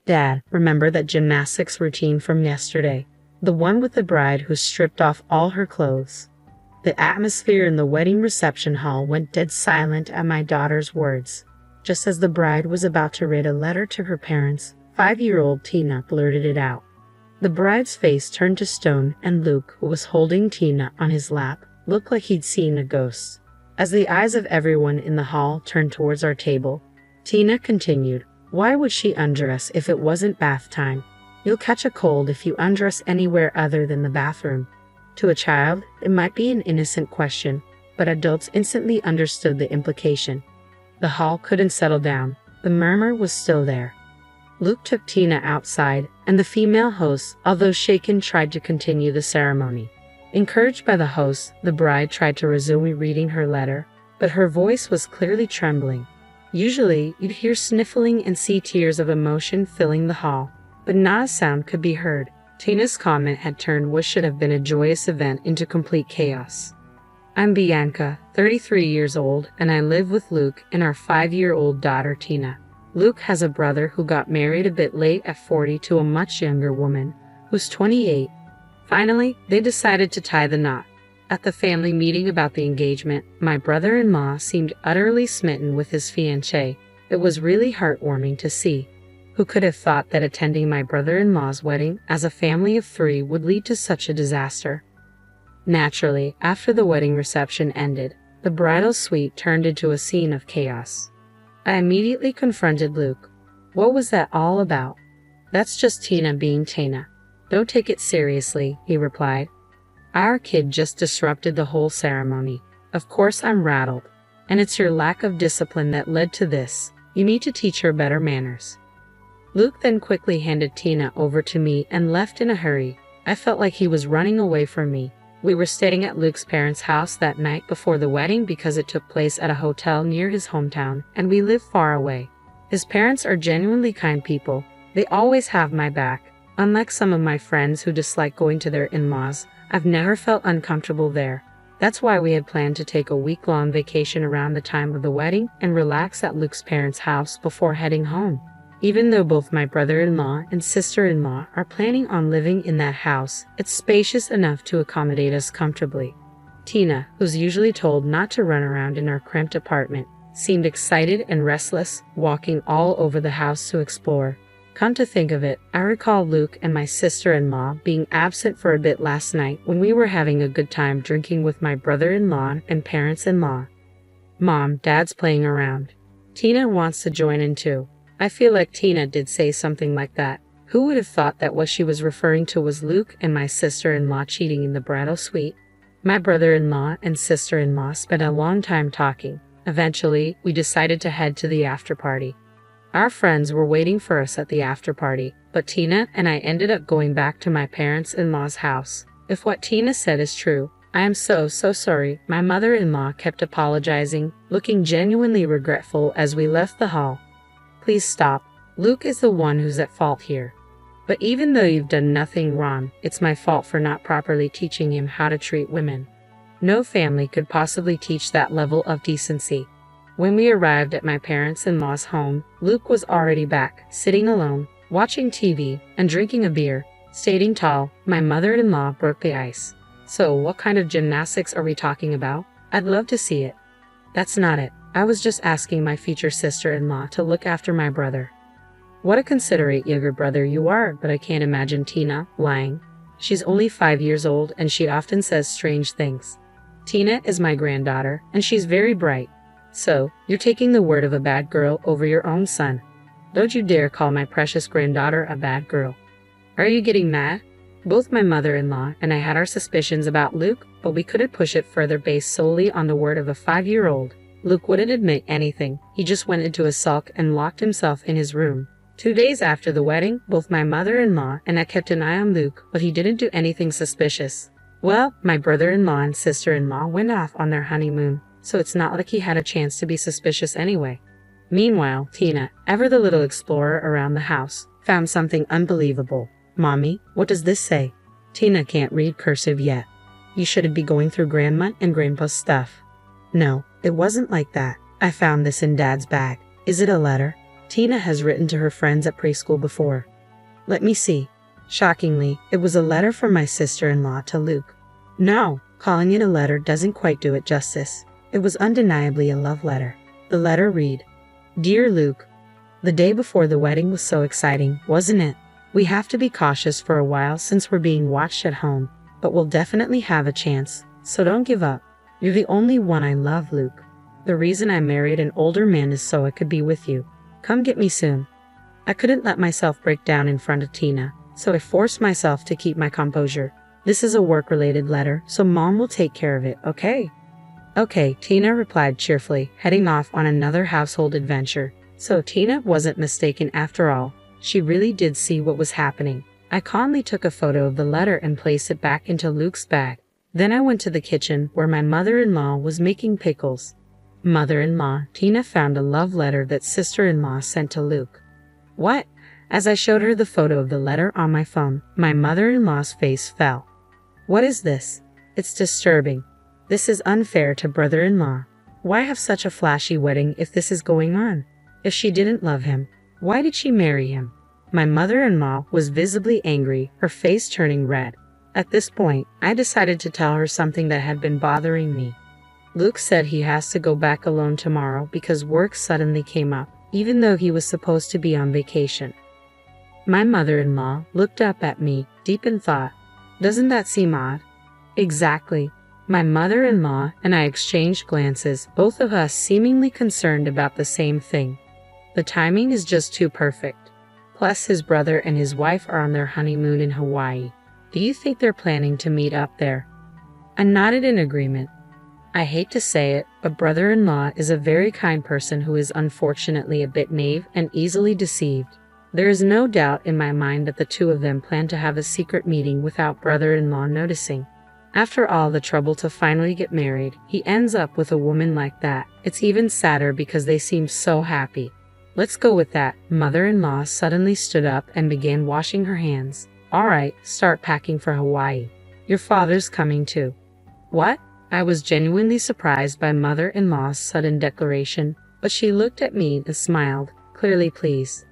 Dad, remember that gymnastics routine from yesterday? The one with the bride who stripped off all her clothes. The atmosphere in the wedding reception hall went dead silent at my daughter's words. Just as the bride was about to read a letter to her parents, 5-year-old Tina blurted it out. The bride's face turned to stone, and Luke, who was holding Tina on his lap, looked like he'd seen a ghost. As the eyes of everyone in the hall turned towards our table, Tina continued, "Why would she undress if it wasn't bath time? You'll catch a cold if you undress anywhere other than the bathroom." To a child, it might be an innocent question, but adults instantly understood the implication. The hall couldn't settle down. The murmur was still there. Luke took Tina outside, and the female host, although shaken, tried to continue the ceremony. Encouraged by the host, the bride tried to resume reading her letter, but her voice was clearly trembling. Usually, you'd hear sniffling and see tears of emotion filling the hall, but not a sound could be heard. Tina's comment had turned what should have been a joyous event into complete chaos. "I'm Bianca, 33 years old, and I live with Luke and our 5-year-old daughter Tina. Luke has a brother who got married a bit late at 40 to a much younger woman, who's 28. Finally, they decided to tie the knot. At the family meeting about the engagement, my brother-in-law seemed utterly smitten with his fiancée. It was really heartwarming to see. Who could have thought that attending my brother-in-law's wedding as a family of 3 would lead to such a disaster?" Naturally, after the wedding reception ended, the bridal suite turned into a scene of chaos. I immediately confronted Luke. "What was that all about?" "That's just Tina being Tina. Don't take it seriously," he replied. "Our kid just disrupted the whole ceremony. Of course I'm rattled. And it's your lack of discipline that led to this. You need to teach her better manners." Luke then quickly handed Tina over to me and left in a hurry. I felt like he was running away from me. We were staying at Luke's parents' house that night before the wedding because it took place at a hotel near his hometown, and we live far away. His parents are genuinely kind people. They always have my back. Unlike some of my friends who dislike going to their in-laws, I've never felt uncomfortable there. That's why we had planned to take a week-long vacation around the time of the wedding and relax at Luke's parents' house before heading home. Even though both my brother-in-law and sister-in-law are planning on living in that house, it's spacious enough to accommodate us comfortably. Tina, who's usually told not to run around in our cramped apartment, seemed excited and restless, walking all over the house to explore. Come to think of it, I recall Luke and my sister-in-law being absent for a bit last night when we were having a good time drinking with my brother-in-law and parents-in-law. Mom, Dad's playing around. Tina wants to join in too. I feel like Tina did say something like that. Who would have thought that what she was referring to was Luke and my sister-in-law cheating in the bridal suite? My brother-in-law and sister-in-law spent a long time talking. Eventually, we decided to head to the after-party. Our friends were waiting for us at the after-party, but Tina and I ended up going back to my parents-in-law's house. If what Tina said is true, I am so sorry. My mother-in-law kept apologizing, looking genuinely regretful as we left the hall. Please stop. Luke is the one who's at fault here. But even though you've done nothing wrong, it's my fault for not properly teaching him how to treat women. No family could possibly teach that level of decency. When we arrived at my parents-in-law's home, Luke was already back, sitting alone, watching TV, and drinking a beer. Standing tall, my mother-in-law broke the ice. "So, what kind of gymnastics are we talking about? I'd love to see it." "That's not it. I was just asking my future sister-in-law to look after my brother." "What a considerate younger brother you are, but I can't imagine Tina lying. She's only 5 years old and she often says strange things. Tina is my granddaughter and she's very bright. So, you're taking the word of a bad girl over your own son. Don't you dare call my precious granddaughter a bad girl." "Are you getting mad?" Both my mother-in-law and I had our suspicions about Luke, but we couldn't push it further based solely on the word of a 5-year-old. Luke wouldn't admit anything. He just went into a sulk and locked himself in his room. 2 days after the wedding, both my mother-in-law and I kept an eye on Luke, but he didn't do anything suspicious. Well, my brother-in-law and sister-in-law went off on their honeymoon, so it's not like he had a chance to be suspicious anyway. Meanwhile, Tina, ever the little explorer around the house, found something unbelievable. "Mommy, what does this say?" Tina can't read cursive yet. "You shouldn't be going through Grandma and Grandpa's stuff." "No, it wasn't like that. I found this in Dad's bag." "Is it a letter?" Tina has written to her friends at preschool before. Let me see. Shockingly, it was a letter from my sister-in-law to Luke. No, calling it a letter doesn't quite do it justice. It was undeniably a love letter. The letter read, Dear Luke, the day before the wedding was so exciting, wasn't it? We have to be cautious for a while since we're being watched at home, but we'll definitely have a chance, so don't give up. You're the only one I love, Luke. The reason I married an older man is so I could be with you. Come get me soon. I couldn't let myself break down in front of Tina, so I forced myself to keep my composure. This is a work-related letter, so Mom will take care of it, okay? Okay, Tina replied cheerfully, heading off on another household adventure. So Tina wasn't mistaken after all. She really did see what was happening. I calmly took a photo of the letter and placed it back into Luke's bag. Then I went to the kitchen where my mother-in-law was making pickles. Mother-in-law, Tina found a love letter that sister-in-law sent to Luke. What? As I showed her the photo of the letter on my phone, my mother-in-law's face fell. What is this? It's disturbing. This is unfair to brother-in-law. Why have such a flashy wedding if this is going on? If she didn't love him, why did she marry him? My mother-in-law was visibly angry, her face turning red. At this point, I decided to tell her something that had been bothering me. Luke said he has to go back alone tomorrow because work suddenly came up, even though he was supposed to be on vacation. My mother-in-law looked up at me, deep in thought. Doesn't that seem odd? Exactly. My mother-in-law and I exchanged glances, both of us seemingly concerned about the same thing. The timing is just too perfect. Plus, his brother and his wife are on their honeymoon in Hawaii. Do you think they're planning to meet up there? I nodded in agreement. I hate to say it, but brother-in-law is a very kind person who is unfortunately a bit naive and easily deceived. There is no doubt in my mind that the two of them plan to have a secret meeting without brother-in-law noticing. After all the trouble to finally get married, he ends up with a woman like that. It's even sadder because they seem so happy. Let's go with that. Mother-in-law suddenly stood up and began washing her hands. All right, start packing for Hawaii. Your father's coming too. What? I was genuinely surprised by mother-in-law's sudden declaration, but she looked at me and smiled, clearly pleased.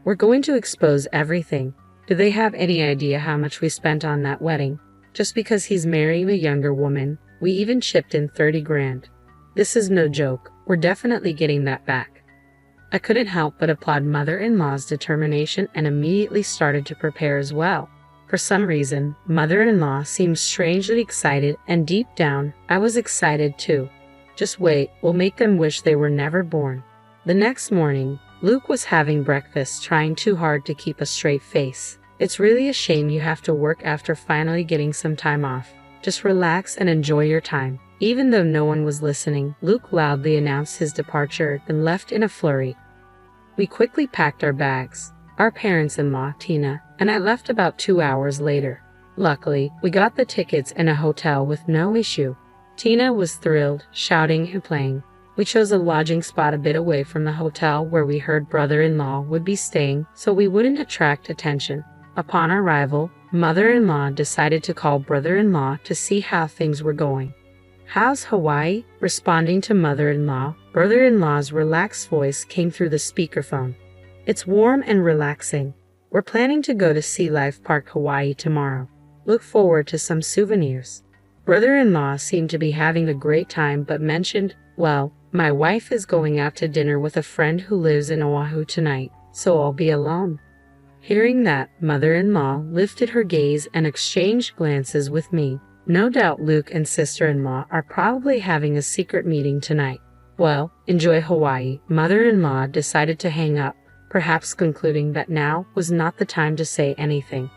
We're going to expose everything. Do they have any idea how much we spent on that wedding? Just because he's marrying a younger woman, we even chipped in 30 grand. This is no joke. We're definitely getting that back. I couldn't help but applaud mother-in-law's determination and immediately started to prepare as well. For some reason, mother-in-law seemed strangely excited, and deep down, I was excited too. Just wait, we'll make them wish they were never born. The next morning, Luke was having breakfast, trying too hard to keep a straight face. It's really a shame you have to work after finally getting some time off. Just relax and enjoy your time. Even though no one was listening, Luke loudly announced his departure, then left in a flurry. We quickly packed our bags. Our parents-in-law, Tina, and I left about 2 hours later. Luckily, we got the tickets and a hotel with no issue. Tina was thrilled, shouting and playing. We chose a lodging spot a bit away from the hotel where we heard brother-in-law would be staying, so we wouldn't attract attention. Upon arrival, mother-in-law decided to call brother-in-law to see how things were going. How's Hawaii? Responding to mother-in-law, brother-in-law's relaxed voice came through the speakerphone. It's warm and relaxing. We're planning to go to Sea Life Park, Hawaii tomorrow. Look forward to some souvenirs. Brother-in-law seemed to be having a great time but mentioned, well, my wife is going out to dinner with a friend who lives in Oahu tonight, so I'll be alone. Hearing that, mother-in-law lifted her gaze and exchanged glances with me. No doubt Luke and sister-in-law are probably having a secret meeting tonight. Well, enjoy Hawaii. Mother-in-law decided to hang up, perhaps concluding that now was not the time to say anything.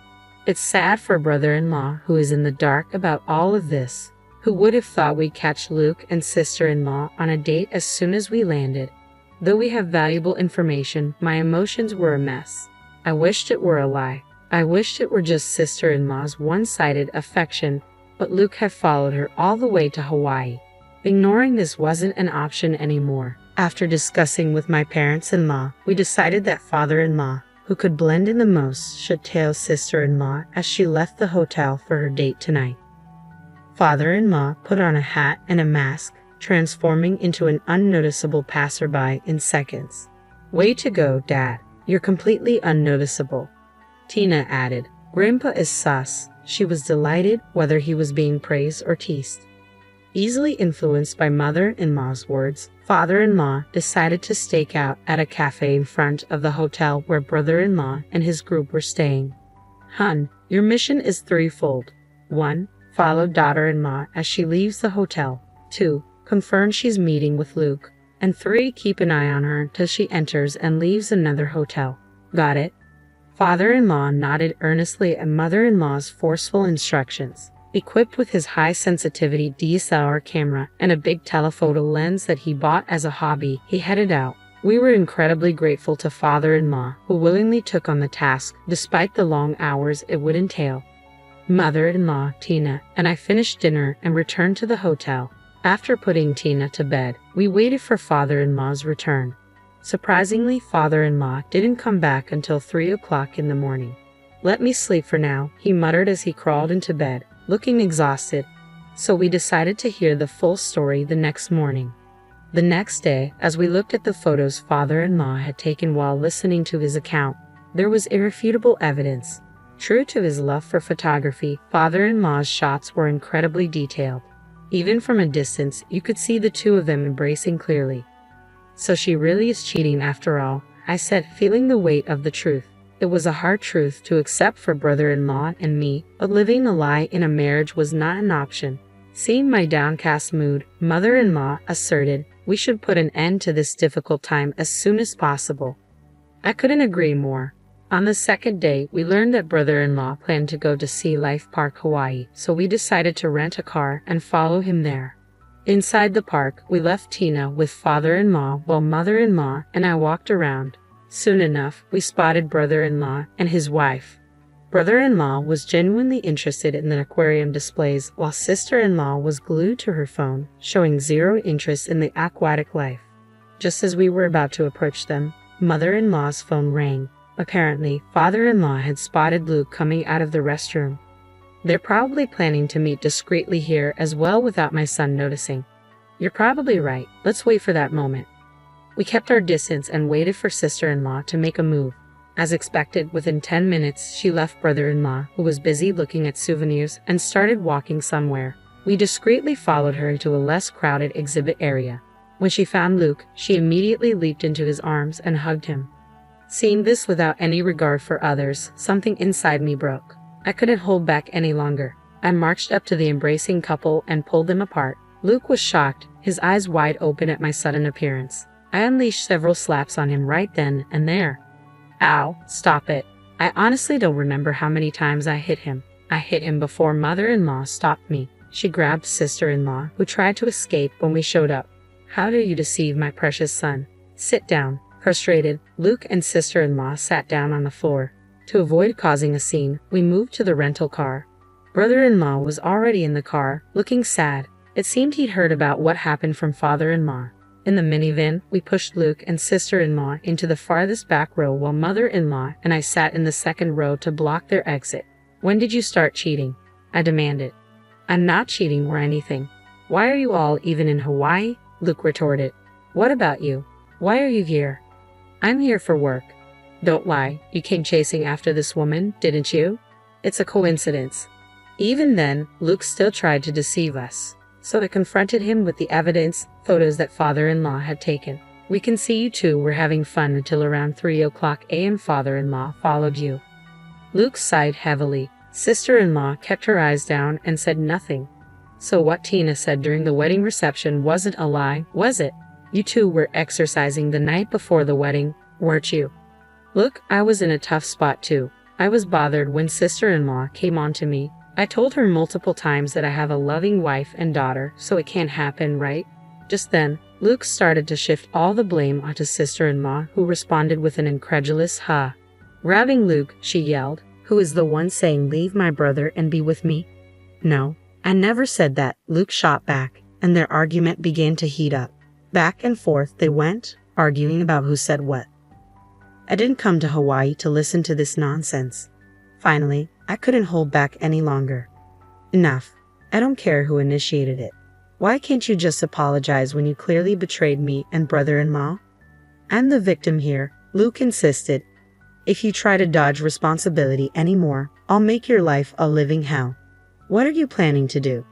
It's sad for brother-in-law who is in the dark about all of this. Who would have thought we'd catch Luke and sister-in-law on a date as soon as we landed? Though we have valuable information, my emotions were a mess. I wished it were a lie. I wished it were just sister-in-law's one-sided affection, but Luke had followed her all the way to Hawaii. Ignoring this wasn't an option anymore. After discussing with my parents-in-law, we decided that father-in-law, who could blend in the most, should tail sister-in-law as she left the hotel for her date tonight. Father-in-law put on a hat and a mask, transforming into an unnoticeable passerby in seconds. Way to go, Dad. You're completely unnoticeable. Tina added. Grandpa is sus. She was delighted whether he was being praised or teased. Easily influenced by mother-in-law's words, father-in-law decided to stake out at a cafe in front of the hotel where brother-in-law and his group were staying. Hun, your mission is threefold. 1. Follow daughter-in-law as she leaves the hotel. 2. Confirm she's meeting with Luke. And 3. Keep an eye on her till she enters and leaves another hotel. Got it? Father-in-law nodded earnestly at mother-in-law's forceful instructions. Equipped with his high-sensitivity DSLR camera and a big telephoto lens that he bought as a hobby, he headed out. We were incredibly grateful to father-in-law, who willingly took on the task despite the long hours it would entail. Mother-in-law, Tina, and I finished dinner and returned to the hotel. After putting Tina to bed, we waited for father-in-law's return. Surprisingly, father-in-law didn't come back until 3 o'clock in the morning. Let me sleep for now, he muttered as he crawled into bed, looking exhausted. So we decided to hear the full story the next morning. The next day, as we looked at the photos father-in-law had taken while listening to his account, there was irrefutable evidence. True to his love for photography, father-in-law's shots were incredibly detailed. Even from a distance, you could see the two of them embracing clearly. So she really is cheating after all, I said, feeling the weight of the truth. It was a hard truth to accept for brother-in-law and me, but living a lie in a marriage was not an option. Seeing my downcast mood, mother-in-law asserted we should put an end to this difficult time as soon as possible. I couldn't agree more. On the second day, we learned that brother-in-law planned to go to Sea Life Park, Hawaii, so we decided to rent a car and follow him there. Inside the park, we left Tina with father-in-law while mother-in-law and I walked around. Soon enough, we spotted brother-in-law and his wife. Brother-in-law was genuinely interested in the aquarium displays while sister-in-law was glued to her phone, showing zero interest in the aquatic life. Just as we were about to approach them, mother-in-law's phone rang. Apparently, father-in-law had spotted Luke coming out of the restroom. They're probably planning to meet discreetly here as well without my son noticing. You're probably right. Let's wait for that moment. We kept our distance and waited for sister-in-law to make a move. As expected, within 10 minutes, she left brother-in-law, who was busy looking at souvenirs, and started walking somewhere. We discreetly followed her to a less crowded exhibit area. When she found Luke, she immediately leaped into his arms and hugged him. Seeing this without any regard for others, something inside me broke. I couldn't hold back any longer. I marched up to the embracing couple and pulled them apart. Luke was shocked, his eyes wide open at my sudden appearance. I unleashed several slaps on him right then and there. Ow, stop it. I honestly don't remember how many times I hit him. I hit him before mother-in-law stopped me. She grabbed sister-in-law, who tried to escape when we showed up. How dare you deceive my precious son? Sit down. Frustrated, Luke and sister-in-law sat down on the floor. To avoid causing a scene, we moved to the rental car. Brother-in-law was already in the car, looking sad. It seemed he'd heard about what happened from father-in-law. In the minivan, we pushed Luke and sister-in-law into the farthest back row while mother-in-law and I sat in the second row to block their exit. When did you start cheating? I demanded. I'm not cheating or anything. Why are you all even in Hawaii? Luke retorted. What about you? Why are you here? I'm here for work. Don't lie, you came chasing after this woman, didn't you? It's a coincidence. Even then, Luke still tried to deceive us. So I confronted him with the evidence, photos that father-in-law had taken. We can see you two were having fun until around 3 o'clock a.m. Father-in-law followed you. Luke sighed heavily. Sister-in-law kept her eyes down and said nothing. So what Tina said during the wedding reception wasn't a lie, was it? You two were exercising the night before the wedding, weren't you? Look, I was in a tough spot too. I was bothered when sister-in-law came on to me. I told her multiple times that I have a loving wife and daughter, so it can't happen, right? Just then, Luke started to shift all the blame onto sister-in-law, who responded with an incredulous "ha." Grabbing Luke, she yelled, "Who is the one saying leave my brother and be with me?" "No, I never said that," Luke shot back, and their argument began to heat up. Back and forth they went, arguing about who said what. I didn't come to Hawaii to listen to this nonsense. Finally, I couldn't hold back any longer. Enough. I don't care who initiated it. Why can't you just apologize when you clearly betrayed me and brother-in-law? I'm the victim here, Luke insisted. If you try to dodge responsibility anymore, I'll make your life a living hell. What are you planning to do?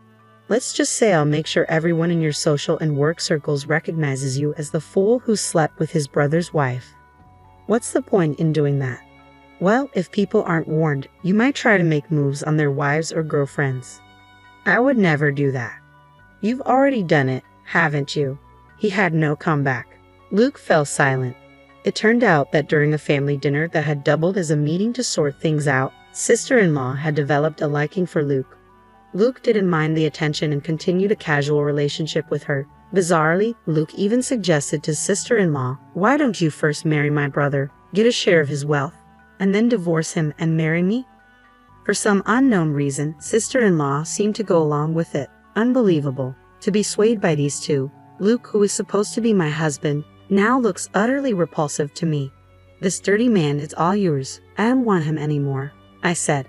Let's just say I'll make sure everyone in your social and work circles recognizes you as the fool who slept with his brother's wife. What's the point in doing that? Well, if people aren't warned, you might try to make moves on their wives or girlfriends. I would never do that. You've already done it, haven't you? He had no comeback. Luke fell silent. It turned out that during a family dinner that had doubled as a meeting to sort things out, sister-in-law had developed a liking for Luke. Luke didn't mind the attention and continued a casual relationship with her. Bizarrely, Luke even suggested to sister-in-law, "Why don't you first marry my brother, get a share of his wealth, and then divorce him and marry me?" For some unknown reason, sister-in-law seemed to go along with it. Unbelievable. To be swayed by these two. Luke, who is supposed to be my husband, now looks utterly repulsive to me. This dirty man is all yours. I don't want him anymore, I said.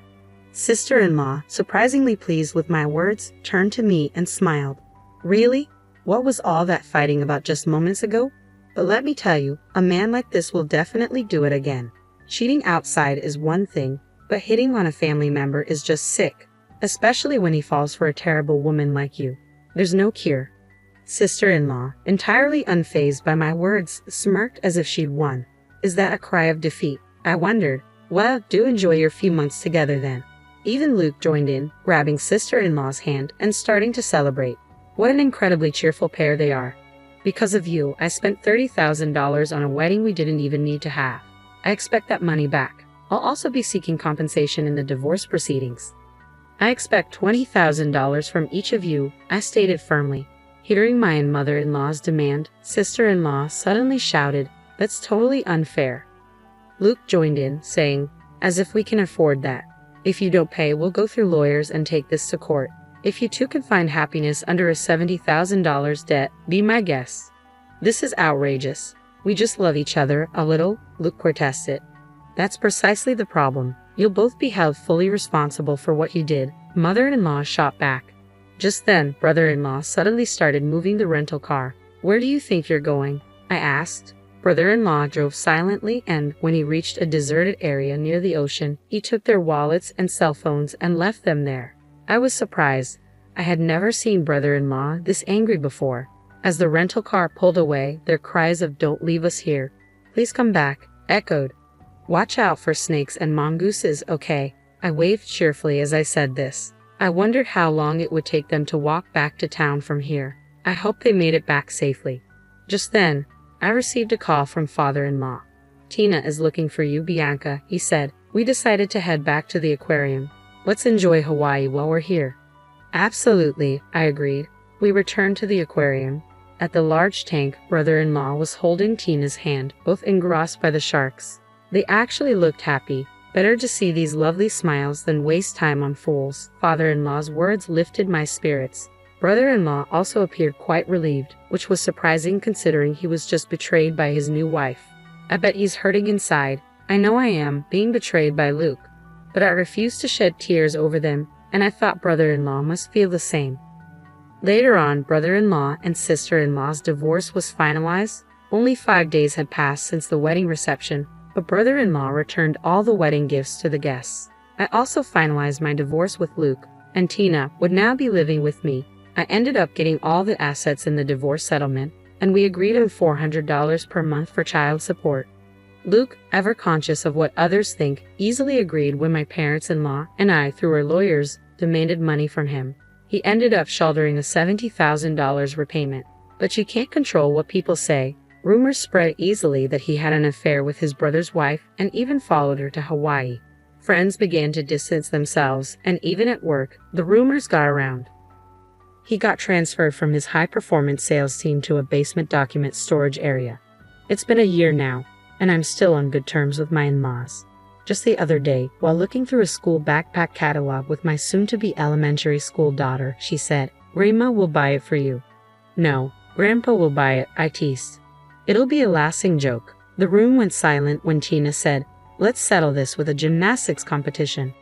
Sister-in-law, surprisingly pleased with my words, turned to me and smiled. Really? What was all that fighting about just moments ago? But let me tell you, a man like this will definitely do it again. Cheating outside is one thing, but hitting on a family member is just sick, especially when he falls for a terrible woman like you. There's no cure. Sister-in-law, entirely unfazed by my words, smirked as if she'd won. Is that a cry of defeat? I wondered. Well, do enjoy your few months together then. Even Luke joined in, grabbing sister-in-law's hand and starting to celebrate. What an incredibly cheerful pair they are. Because of you, I spent $30,000 on a wedding we didn't even need to have. I expect that money back. I'll also be seeking compensation in the divorce proceedings. I expect $20,000 from each of you, I stated firmly. Hearing my mother-in-law's demand, sister-in-law suddenly shouted, "That's totally unfair." Luke joined in, saying, "As if we can afford that. If you don't pay, we'll go through lawyers and take this to court. If you two can find happiness under a $70,000 debt, be my guest." This is outrageous. We just love each other a little, Luke protested. That's precisely the problem. You'll both be held fully responsible for what you did, mother-in-law shot back. Just then, brother-in-law suddenly started moving the rental car. Where do you think you're going? I asked. Brother-in-law drove silently and, when he reached a deserted area near the ocean, he took their wallets and cell phones and left them there. I was surprised. I had never seen brother-in-law this angry before. As the rental car pulled away, their cries of "Don't leave us here. Please come back," echoed. Watch out for snakes and mongooses, okay? I waved cheerfully as I said this. I wondered how long it would take them to walk back to town from here. I hope they made it back safely. Just then, I received a call from father-in-law. "Tina is looking for you, Bianca," he said. "We decided to head back to the aquarium. Let's enjoy Hawaii while we're here." Absolutely, I agreed. We returned to the aquarium. At the large tank, brother-in-law was holding Tina's hand, both engrossed by the sharks. They actually looked happy. Better to see these lovely smiles than waste time on fools. Father-in-law's words lifted my spirits. Brother-in-law also appeared quite relieved, which was surprising considering he was just betrayed by his new wife. I bet he's hurting inside. I know I am, being betrayed by Luke. But I refused to shed tears over them, and I thought brother-in-law must feel the same. Later on, brother-in-law and sister-in-law's divorce was finalized. Only 5 days had passed since the wedding reception, but brother-in-law returned all the wedding gifts to the guests. I also finalized my divorce with Luke, and Tina would now be living with me. I ended up getting all the assets in the divorce settlement, and we agreed on $400 per month for child support. Luke, ever conscious of what others think, easily agreed when my parents-in-law and I, through our lawyers, demanded money from him. He ended up shouldering a $70,000 repayment. But you can't control what people say. Rumors spread easily that he had an affair with his brother's wife and even followed her to Hawaii. Friends began to distance themselves, and even at work, the rumors got around. He got transferred from his high-performance sales team to a basement document storage area. It's been a year now, and I'm still on good terms with my in-laws. Just the other day, while looking through a school backpack catalog with my soon-to-be elementary school daughter, she said, "Grandma will buy it for you." "No, Grandpa will buy it," I teased. "It'll be a lasting joke." The room went silent when Tina said, "Let's settle this with a gymnastics competition."